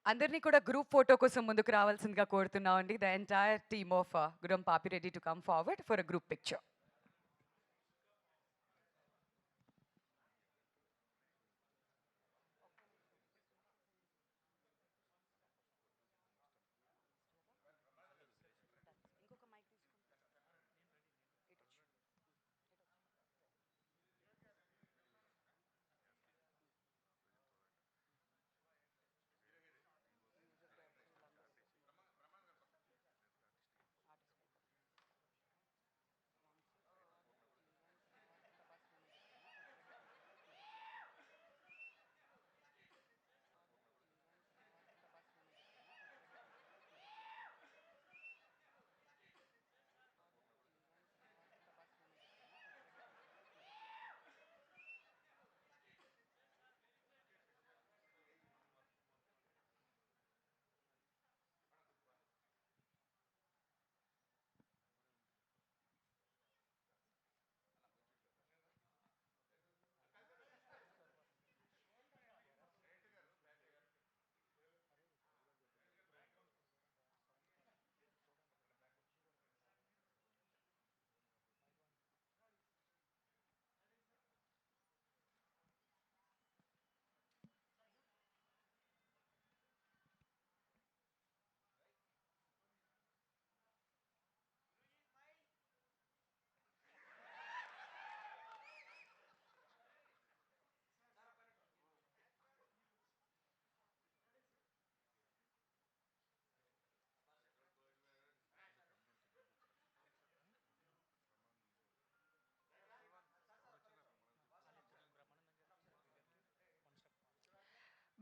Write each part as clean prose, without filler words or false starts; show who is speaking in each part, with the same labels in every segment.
Speaker 1: అందరినీ కూడా group photo కోసం ముందుకు రావాల్సిందిగా కోరుతున్నామండి. The entire team of Guram Papi ready to come forward for a group picture.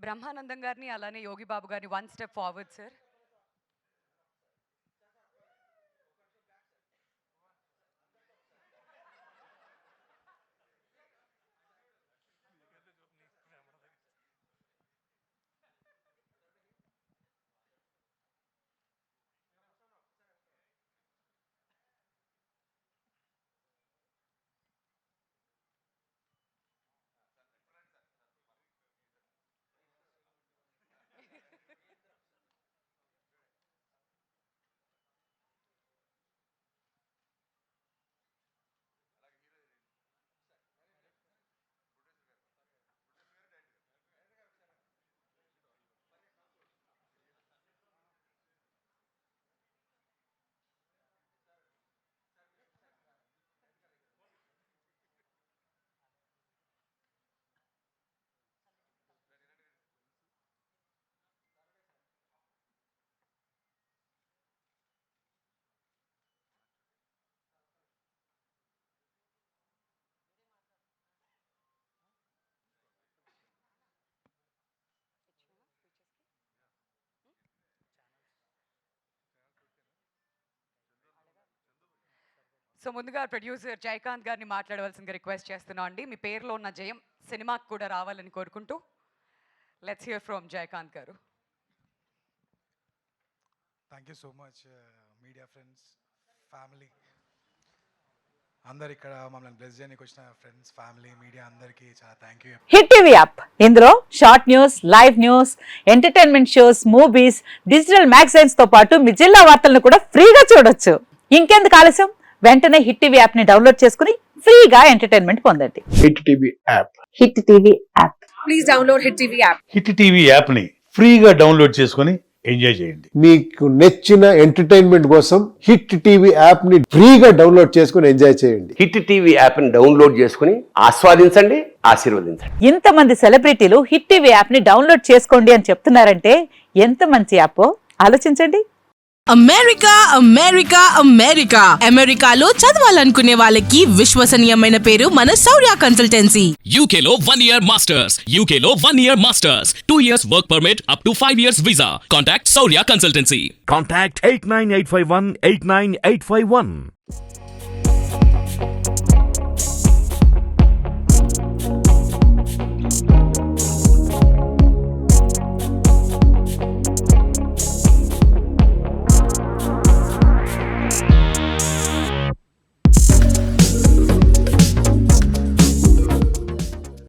Speaker 1: Brahmanandam గారిని అలానే యోగి బాబు గారిని one step forward sir. So ముందుగా ప్రొడ్యూసర్ జయకాంత్ గారిని మాట్లాడవలసిందిగా రిక్వెస్ట్ చేస్తున్నాం అండి. మీ పేరులో ఉన్న జయం సినిమాకి కూడా రావాలని కోరుకుంటూ లెట్స్ హియర్ ఫ్రమ్ జయకాంత్ గారు.
Speaker 2: Thank you so much media friends, family అందరు ఇక్కడ మమ్మల్ని బ్లెస్ చేయడానికి వచ్చిన ఫ్రెండ్స్, ఫ్యామిలీ, మీడియా అందరికీ చాలా thank you.
Speaker 3: Hit TV app ఇందులో short news, live news, entertainment shows, movies, digital magazines తో పాటు మీ జిల్లా వార్తలను కూడా ఫ్రీగా చూడొచ్చు. ఇంకెందుకు ఆలస్యం, వెంటనే హిట్ టీవీ యాప్ ని డౌన్లోడ్ చేసుకుని ఫ్రీగా ఎంటర్టైన్మెంట్ పొందండి.
Speaker 4: Hit TV app.
Speaker 3: Hit TV app please download hit TV app.
Speaker 5: Hit TV app ని ఫ్రీగా డౌన్లోడ్ చేసుకుని ఎంజాయ్ చేయండి.
Speaker 4: మీకు నచ్చిన ఎంటర్టైన్మెంట్ కోసం హిట్ టీవీ యాప్ ని ఫ్రీగా డౌన్లోడ్ చేసుకుని ఎంజాయ్ చేయండి.
Speaker 6: హిట్ టీవీ యాప్ ని డౌన్లోడ్ చేసుకుని ఆస్వాదించండి, ఆశీర్వదించండి.
Speaker 3: ఇంతమంది సెలబ్రిటీలు హిట్ టీవీ యాప్ ని డౌన్లోడ్ చేసుకోండి అని చెప్తున్నారంటే ఎంత మంచి యాప్ ఆలోచించండి.
Speaker 7: అమెరికా అమెరికా అమెరికా అమెరికాలో చదవాలనుకునే వాళ్ళకి విశ్వసనీయమైన పేరు మన శౌర్య కన్సల్టెన్సీ.
Speaker 8: UK లో 1 year masters, UK లో 1 year masters, 2 years work permit up to 5 years visa. Contact Saurya Consultancy.
Speaker 9: Contact 89851 89851.